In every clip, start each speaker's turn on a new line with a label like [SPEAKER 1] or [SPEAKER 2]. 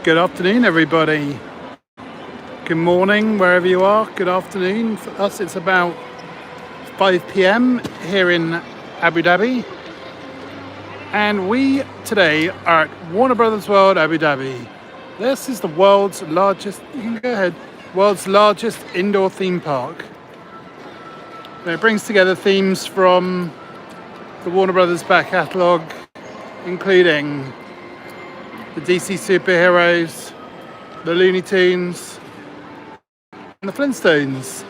[SPEAKER 1] Good afternoon, everybody. Good morning, wherever you are. Good afternoon. For us, it's about 5 p.m. here in Abu Dhabi. And we today are at Warner Brothers World Abu Dhabi. This is the world's largest, you can go ahead, world's largest indoor theme park. And it brings together themes from the Warner Brothers back catalogue, including the DC superheroes, the Looney Tunes, and the Flintstones.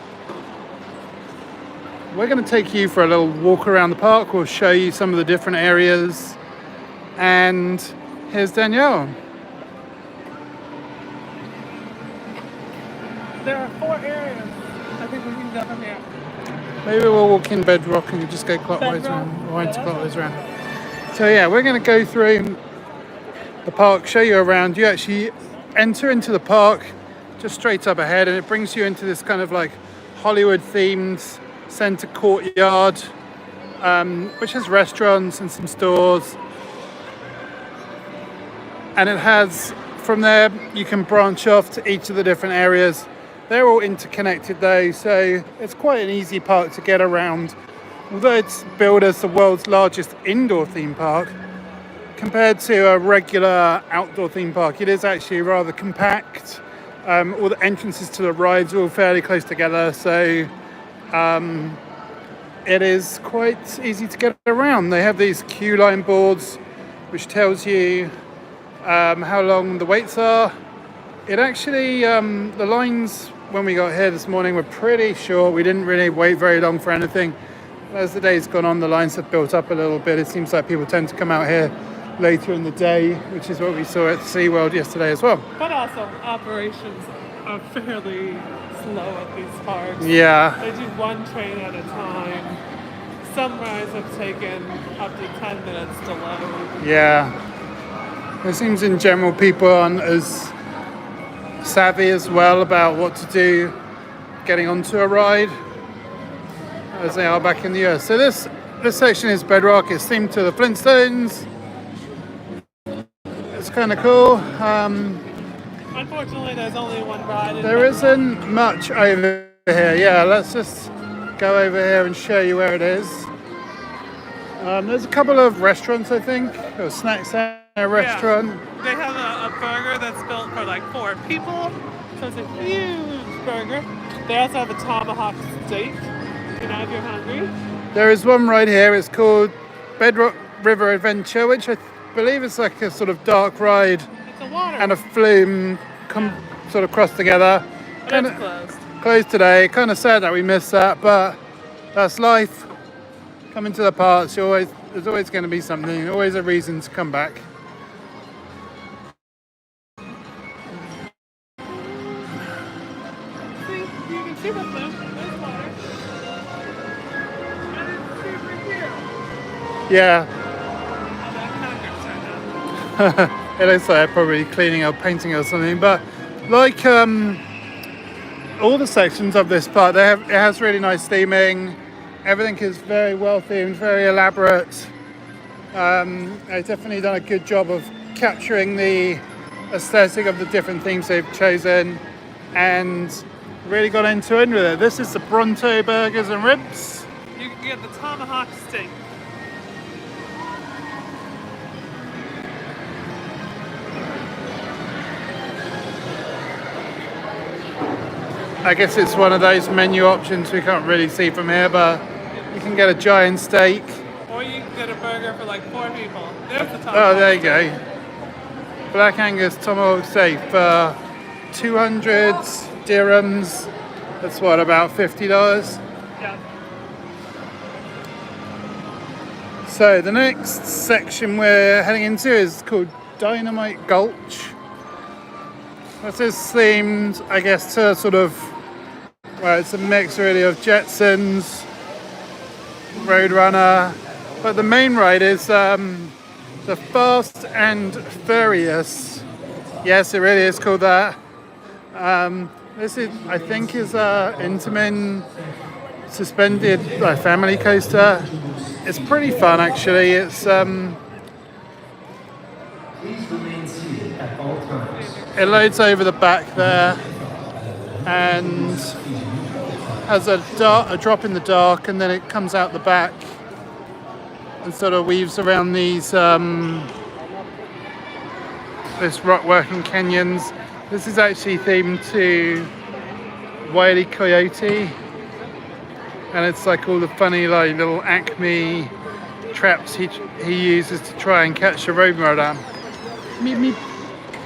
[SPEAKER 1] We're going to take you for a little walk around the park. We'll show you some of the different areas. And here's Danielle.
[SPEAKER 2] There are 4 areas. I think we can go from here.
[SPEAKER 1] Maybe we'll walk in Bedrock and just go clockwise around, right clockwise around. So yeah, we're going to go through the park, show you around. You actually enter into the park just straight up ahead, and it brings you into this kind of like Hollywood themed center courtyard, which has restaurants and some stores. And it has, from there, you can branch off to each of the different areas. They're all interconnected though, so it's quite an easy park to get around. Although it's billed as the world's largest indoor theme park, compared to a regular outdoor theme park, it is actually rather compact. All the entrances to the rides are all fairly close together, so it is quite easy to get around. They have these queue line boards which tells you how long the waits are. It actually, the lines when we got here this morning were pretty short. We didn't really wait very long for anything. As the day's gone on, the lines have built up a little bit. It seems like people tend to come out here later in the day, which is what we saw at SeaWorld yesterday as well.
[SPEAKER 2] But also, operations are fairly slow at these parks.
[SPEAKER 1] Yeah.
[SPEAKER 2] They do one train at a time. Some rides have taken up to 10 minutes to load.
[SPEAKER 1] Yeah. It seems in general people aren't as savvy as well about what to do getting onto a ride as they are back in the US. So this section is Bedrock. It's themed to the Flintstones. It's kind of cool.
[SPEAKER 2] Unfortunately, there's only one ride.
[SPEAKER 1] There isn't much over here. Yeah, let's just go over here and show you where it is. There's a couple of restaurants, I think, or snack center restaurant.
[SPEAKER 2] Yeah. They have a burger that's built for like 4 people, so it's a huge burger. They also have a tomahawk steak, if you're hungry.
[SPEAKER 1] There is one right here. It's called Bedrock River Adventure, which I believe is like a sort of dark ride.
[SPEAKER 2] It's a water.
[SPEAKER 1] And a flume sort of crossed together.
[SPEAKER 2] But it's closed.
[SPEAKER 1] Closed today. Kind of sad that we missed that, but that's life. Coming to the parks, there's always going to be something, always a reason to come back.
[SPEAKER 2] See, you can see the flume. There's water. And it's super cute.
[SPEAKER 1] Yeah.
[SPEAKER 2] Oh, that kind of
[SPEAKER 1] It looks like they're probably cleaning or painting or something, but like all the sections of this park, it has really nice theming. Everything is very well themed, very elaborate. They've definitely done a good job of capturing the aesthetic of the different themes they've chosen and really got into it with it. This is the Bronto burgers and ribs.
[SPEAKER 2] You can get the tomahawk steak.
[SPEAKER 1] I guess it's one of those menu options we can't really see from here, but you can get a giant steak.
[SPEAKER 2] Or you can get a burger for like 4 people. There's the tomahawk.
[SPEAKER 1] Oh, there you go. Black Angus tomahawk steak for 200 dirhams. That's what, about $50?
[SPEAKER 2] Yeah.
[SPEAKER 1] So the next section we're heading into is called Dynamite Gulch. This is themed, I guess, to sort of, well, it's a mix really of Jetsons, Roadrunner, but the main ride is the Fast and Furious. Yes, it really is called that. This is, I think, is Intamin suspended family coaster. It's pretty fun actually. It's
[SPEAKER 3] Please remain seated at all times.
[SPEAKER 1] It loads over the back there and has a drop in the dark, and then it comes out the back and sort of weaves around these this rock work and canyons. This is actually themed to Wile E. Coyote, and it's like all the funny like little Acme traps he uses to try and catch a road runner. Meep meep.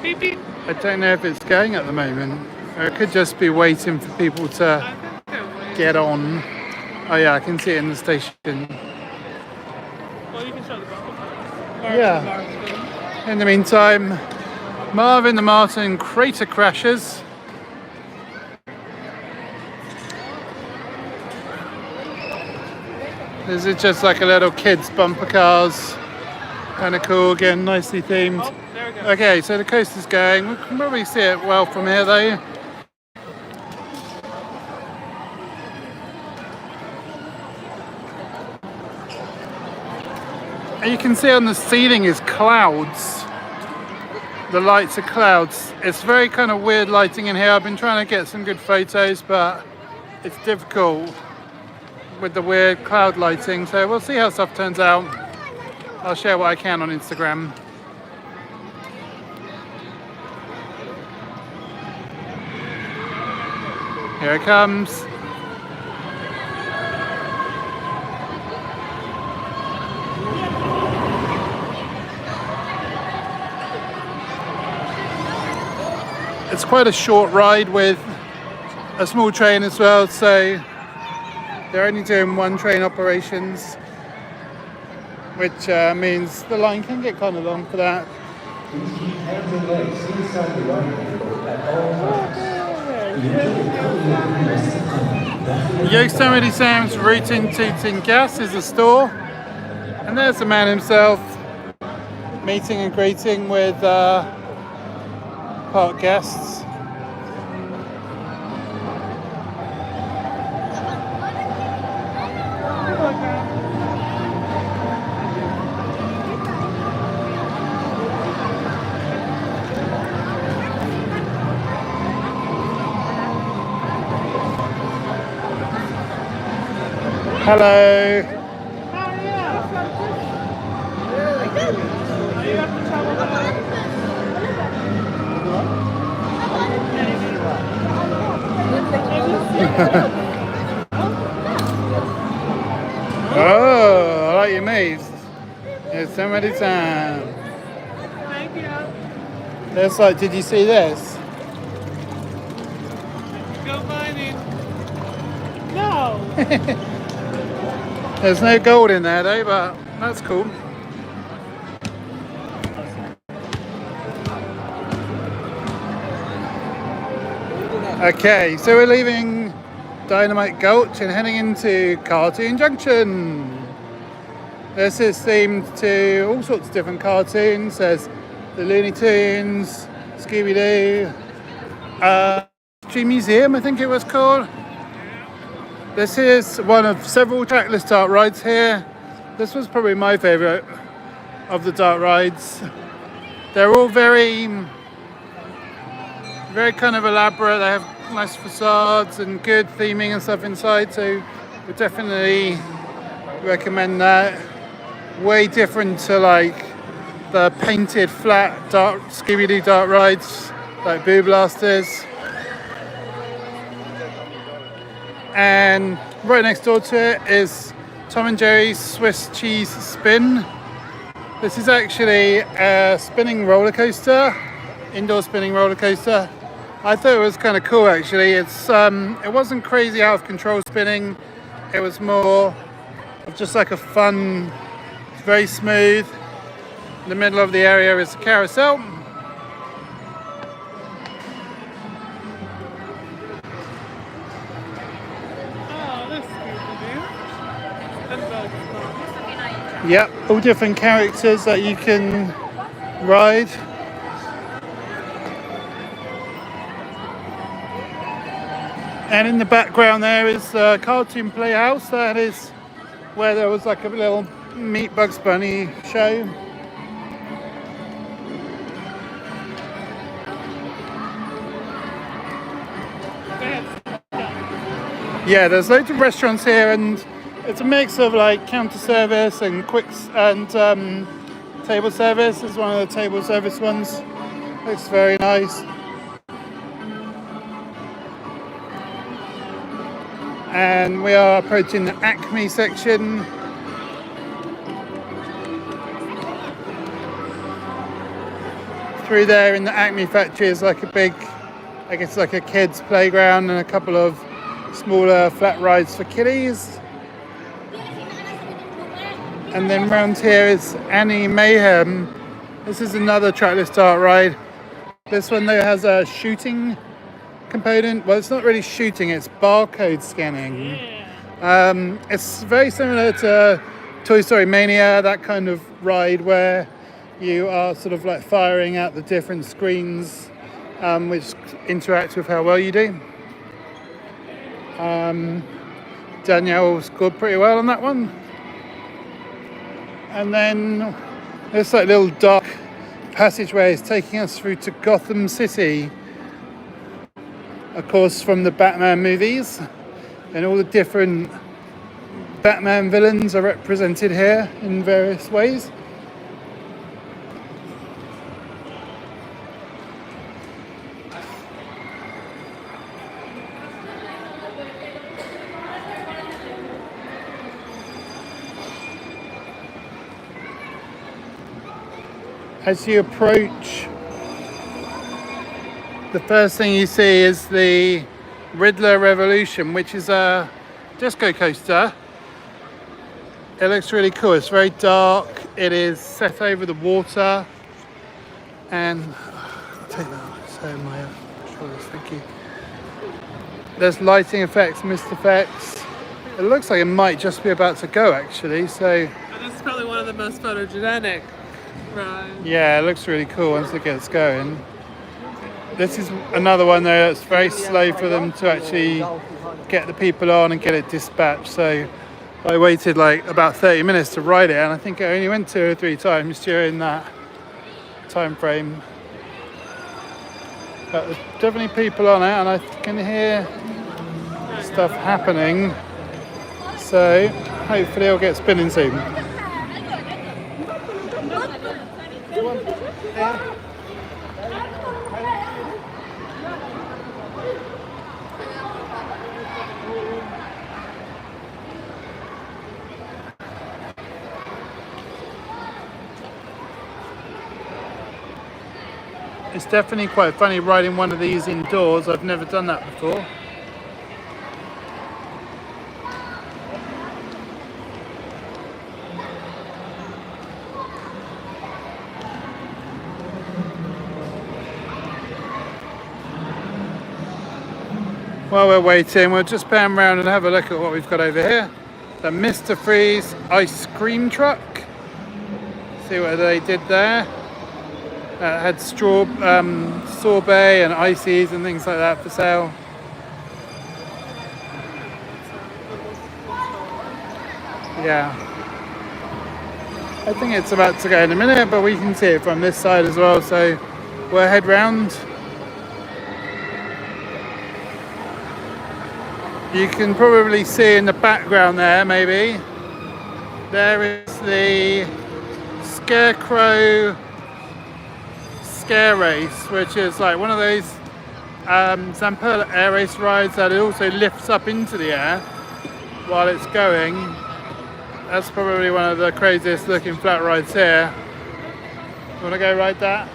[SPEAKER 2] Beep, beep.
[SPEAKER 1] I don't know if it's going at the moment, or it could just be waiting for people to get on. Oh yeah, I can see it in the station.
[SPEAKER 2] Well, you can show the bottom.
[SPEAKER 1] Yeah. In the meantime, Marvin the Martin crater crashes. This is just like a little kids bumper cars. Kind of cool, again, nicely themed.
[SPEAKER 2] Oh, there we go.
[SPEAKER 1] Okay, so the coast is going. We can probably see it well from here though. And you can see on the ceiling is clouds. The lights are clouds. It's very kind of weird lighting in here. I've been trying to get some good photos, but it's difficult with the weird cloud lighting. So we'll see how stuff turns out. I'll share what I can on Instagram. Here it comes. It's quite a short ride with a small train as well, so they're only doing one train operations, which means the line can get kind of long for that.
[SPEAKER 3] Please keep hands and legs inside the ride vehicle at all times.
[SPEAKER 1] Yosemite Sam's Rootin' Tootin' Gas is the store, and there's the man himself meeting and greeting with park guests. Hello. Oh, I like your maze. There's so many times.
[SPEAKER 2] Thank you.
[SPEAKER 1] That's like, did you see this?
[SPEAKER 2] Go mining. No.
[SPEAKER 1] There's no gold in there though, but that's cool. Okay, so we're leaving Dynamite Gulch and heading into Cartoon Junction. This is themed to all sorts of different cartoons. There's the Looney Tunes, Scooby-Doo, History Museum, I think it was called. This is one of several trackless dark rides here. This was probably my favourite of the dark rides. They're all very kind of elaborate. They have nice facades and good theming and stuff inside, so we definitely recommend that. Way different to like the painted flat dark Scooby-Doo dark rides like Boo Blasters. And right next door to it is Tom and Jerry's Swiss Cheese Spin. This is actually a spinning roller coaster, indoor spinning roller coaster. I thought it was kind of cool actually. It wasn't crazy out of control spinning. It was more of just like a fun, very smooth. In the middle of the area is a carousel. Yep, all different characters that you can ride. And in the background there is the Cartoon Playhouse. That is where there was like a little Meet Bugs Bunny show. Yeah, there's loads of restaurants here, and it's a mix of like counter service and table service. Is one of the table service ones. Looks very nice. And we are approaching the Acme section. Through there in the Acme factory is like a big, I guess like a kids playground and a couple of smaller flat rides for kiddies. And then round here is Annie Mayhem. This is another trackless dart ride. This one though has a shooting component. Well, it's not really shooting, it's barcode scanning. It's very similar to Toy Story Mania, that kind of ride where you are sort of like firing out the different screens which interact with how well you do. Danielle scored pretty well on that one. And then this like little dark passageway is taking us through to Gotham City, of course from the Batman movies, and all the different Batman villains are represented here in various ways. As you approach, the first thing you see is the Riddler Revolution, which is a disco coaster. It looks really cool. It's very dark. It is set over the water, and I'll take that off. So my shoulders, thank you. There's lighting effects, mist effects. It looks like it might just be about to go actually. So
[SPEAKER 2] And this is probably one of the most photogenic rides.
[SPEAKER 1] yeah, it looks really cool once it gets going. This is another one though that's very slow for them to actually get the people on and get it dispatched. So I waited like about 30 minutes to ride it, and I think I only went 2 or 3 times during that time frame. But there's definitely people on it, and I can hear stuff happening. So hopefully it'll get spinning soon. It's definitely quite funny riding one of these indoors. I've never done that before. While we're waiting, we'll just pan around and have a look at what we've got over here. The Mr. Freeze ice cream truck. See what they did there. Had sorbet and ices and things like that for sale. Yeah. I think it's about to go in a minute, but we can see it from this side as well, so we'll head round. You can probably see in the background there, maybe, there is the Scarecrow Scare Race, which is like one of those Zamperla air race rides that it also lifts up into the air while it's going. That's probably one of the craziest looking flat rides here. You want to go ride that?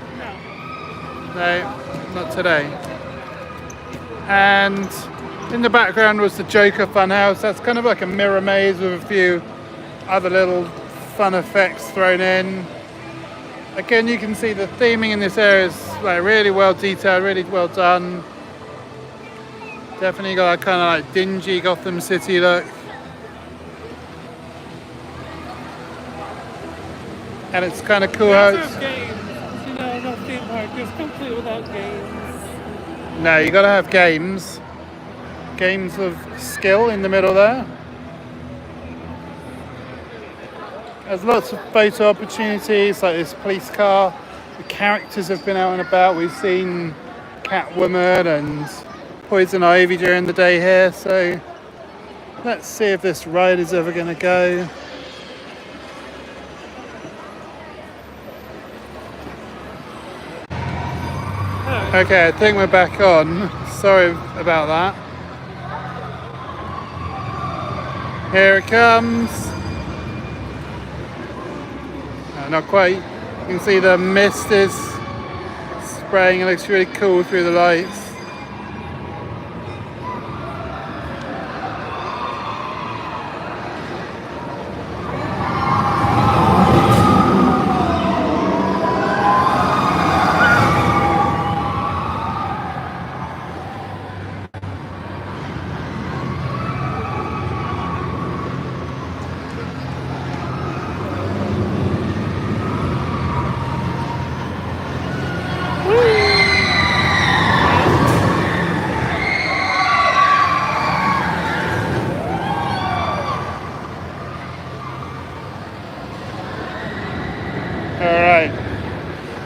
[SPEAKER 1] No, not today. And in the background was the Joker Funhouse. That's kind of like a mirror maze with a few other little fun effects thrown in. Again, you can see the theming in this area is like really well detailed, really well done. Definitely got a kind of like dingy Gotham City look. And it's kind of cool how it's...
[SPEAKER 2] games. You know, no theme park is complete without games.
[SPEAKER 1] No, you got to have games. Games of skill in the middle there. There's lots of photo opportunities, like this police car. The characters have been out and about. We've seen Catwoman and Poison Ivy during the day here, so Let's see if this ride is ever going to go. Okay, I think we're back on. Sorry about that. Here it comes. No, not quite. You can see the mist is spraying. It looks really cool through the lights. Alright,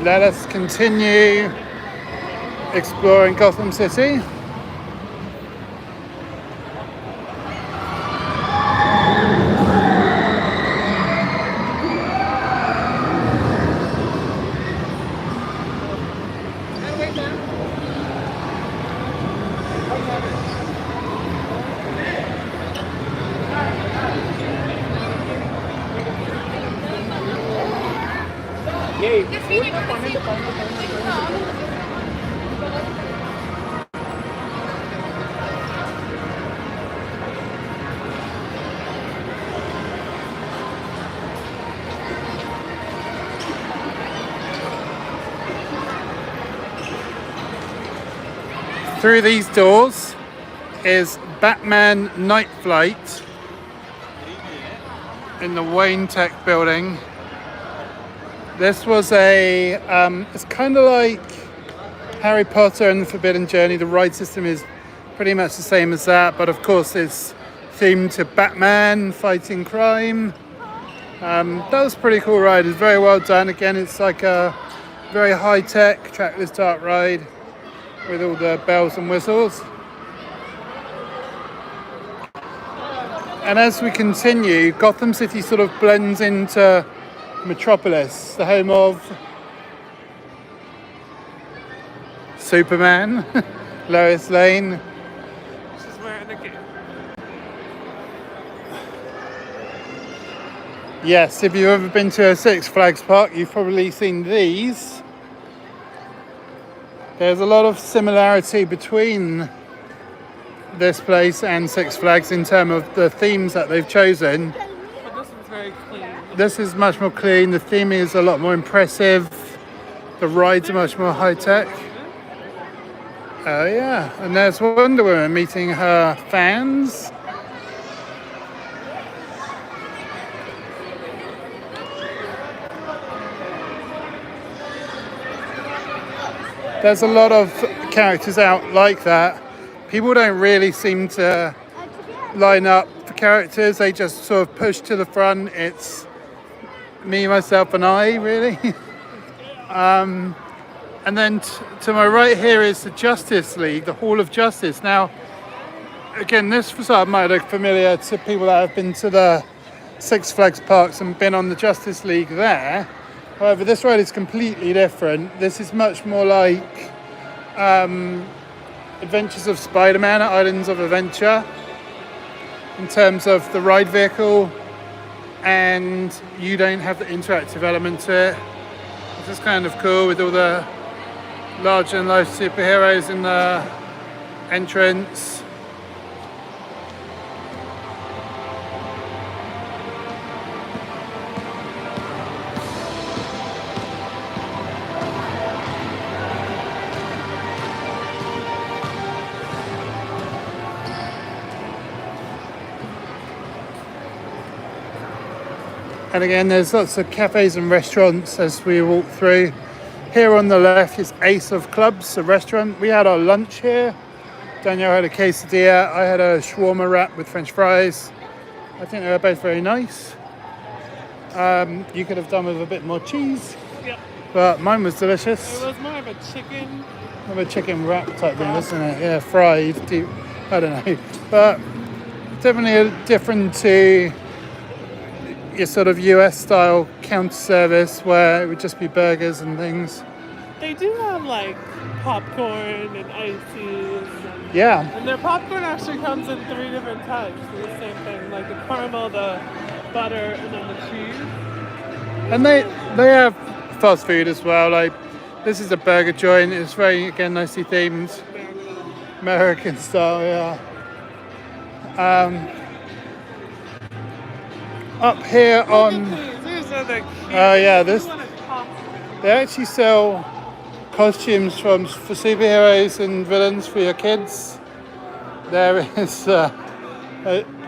[SPEAKER 1] let us continue exploring Gotham City. Through these doors is Batman Night Flight in the Wayne Tech building. This was a, it's kind of like Harry Potter and the Forbidden Journey. The ride system is pretty much the same as that, but of course it's themed to Batman fighting crime. That was a pretty cool ride. It's very well done. Again, it's like a very high-tech trackless dark ride with all the bells and whistles. And as we continue, Gotham City sort of blends into Metropolis, the home of Superman, Lois Lane.
[SPEAKER 2] She's wearing the cape.
[SPEAKER 1] Yes, if you've ever been to a Six Flags park, you've probably seen these. There's a lot of similarity between this place and Six Flags in terms of the themes that they've chosen.
[SPEAKER 2] But this one's very clean.
[SPEAKER 1] This is much more clean, the theming is a lot more impressive, the rides are much more high-tech. Oh yeah, and there's Wonder Woman meeting her fans. There's a lot of characters out like that. People don't really seem to line up for characters. They just sort of push to the front. It's me, myself, and I, really. And then to my right here is the Justice League, the Hall of Justice. Now, again, this facade might look familiar to people that have been to the Six Flags parks and been on the Justice League there. However, this ride is completely different. This is much more like Adventures of Spider-Man at Islands of Adventure in terms of the ride vehicle, and you don't have the interactive element to it. This is kind of cool with all the larger than life superheroes in the entrance. And again, there's lots of cafes and restaurants as we walk through. Here on the left is Ace of Clubs, a restaurant. We had our lunch here. Danielle had a quesadilla. I had a shawarma wrap with French fries. I think they were both very nice. You could have done with a bit more cheese.
[SPEAKER 2] Yep.
[SPEAKER 1] But mine was delicious.
[SPEAKER 2] It was more of a chicken.
[SPEAKER 1] More of a chicken wrap type thing, wasn't it? Yeah, fried. Deep, I don't know. But definitely different to your sort of US style counter service where it would just be burgers and things.
[SPEAKER 2] They do have like popcorn and ices.
[SPEAKER 1] Yeah.
[SPEAKER 2] And their popcorn actually comes in 3 different types. It's the same thing, like the caramel, the butter, and then the cheese.
[SPEAKER 1] And they have fast food as well. Like this is a burger joint. It's very, again, nicely themed. American style, yeah. Up here on...
[SPEAKER 2] These are the cute.
[SPEAKER 1] Oh yeah,
[SPEAKER 2] If you
[SPEAKER 1] this...
[SPEAKER 2] want a costume.
[SPEAKER 1] They actually sell costumes for superheroes and villains for your kids. There is a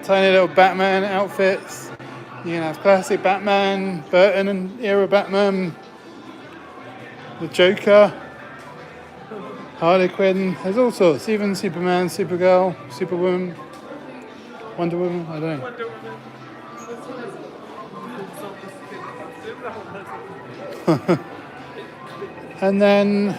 [SPEAKER 1] tiny little Batman outfits. You can have classic Batman, Burton and era Batman, the Joker, Harley Quinn. There's all sorts. Even Superman, Supergirl, Superwoman, Wonder Woman. I don't know.
[SPEAKER 2] Wonder Woman. This one is a costume.
[SPEAKER 1] And then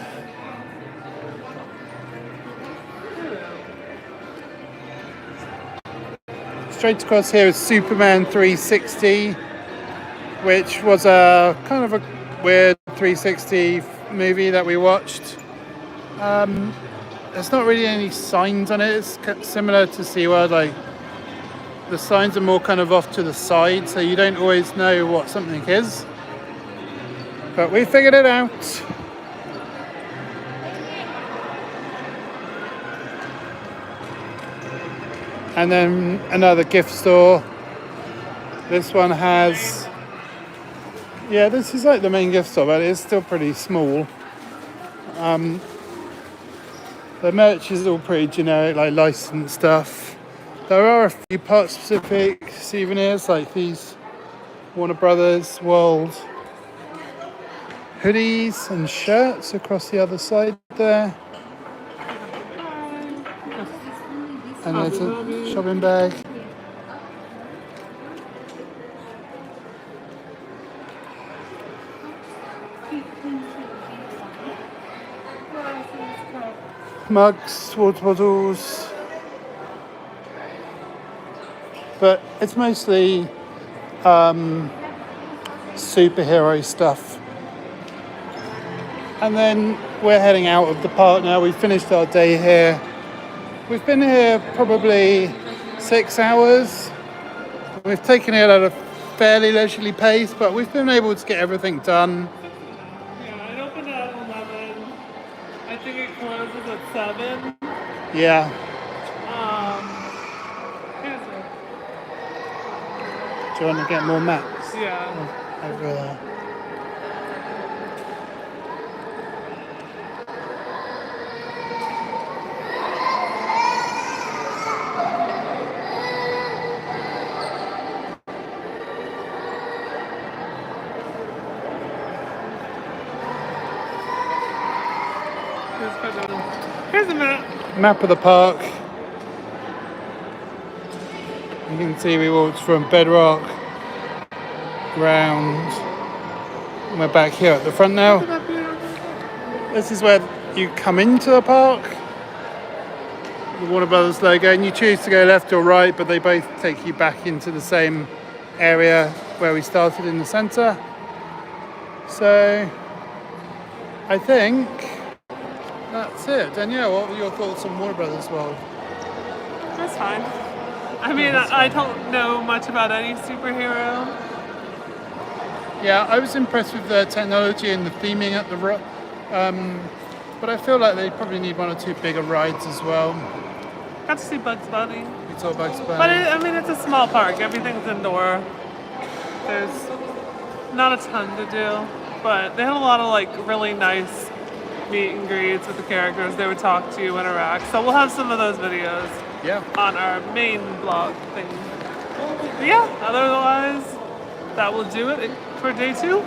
[SPEAKER 1] straight across here is Superman 360, which was a kind of a weird 360 movie that we watched. There's not really any signs on it. It's similar to SeaWorld, like the signs are more kind of off to the side, so you don't always know what something is. But we figured it out. And then another gift store. This one has, yeah, this is like the main gift store, but it's still pretty small. The merch is all pretty generic, like licensed stuff. There are a few part specific souvenirs, like these Warner Brothers World hoodies and shirts across the other side there. And there's a shopping bag. Mugs, water bottles. But it's mostly superhero stuff. And then we're heading out of the park now. We've finished our day here. We've been here probably 6 hours. We've taken it at a fairly leisurely pace, but we've been able to get everything done.
[SPEAKER 2] Yeah, it opened at 11. I think it closes at 7.
[SPEAKER 1] Yeah.
[SPEAKER 2] Here's it.
[SPEAKER 1] Do you want to get more maps?
[SPEAKER 2] Yeah.
[SPEAKER 1] Over there.
[SPEAKER 2] Here's a map.
[SPEAKER 1] Map of the park. You can see we walked from Bedrock round. We're back here at the front now. This is where you come into the park. The Warner Brothers logo, and you choose to go left or right, but they both take you back into the same area where we started in the centre. So I think that's it. Danielle, what were your thoughts on Warner Brothers World?
[SPEAKER 2] That's fine. I mean, I don't know much about any superhero.
[SPEAKER 1] Yeah, I was impressed with the technology and the theming at the but I feel like they probably need 1 or 2 bigger rides as well.
[SPEAKER 2] Got to see Bugs Bunny.
[SPEAKER 1] We saw Bugs Bunny.
[SPEAKER 2] But I mean, it's a small park. Everything's indoor. There's not a ton to do, but they had a lot of like really nice meet and greets with the characters. They would talk to you, interact. So we'll have some of those videos on our main blog thing. But yeah, otherwise, that will do it for day 2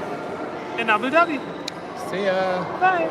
[SPEAKER 2] in Abu Dhabi.
[SPEAKER 1] See ya.
[SPEAKER 2] Bye.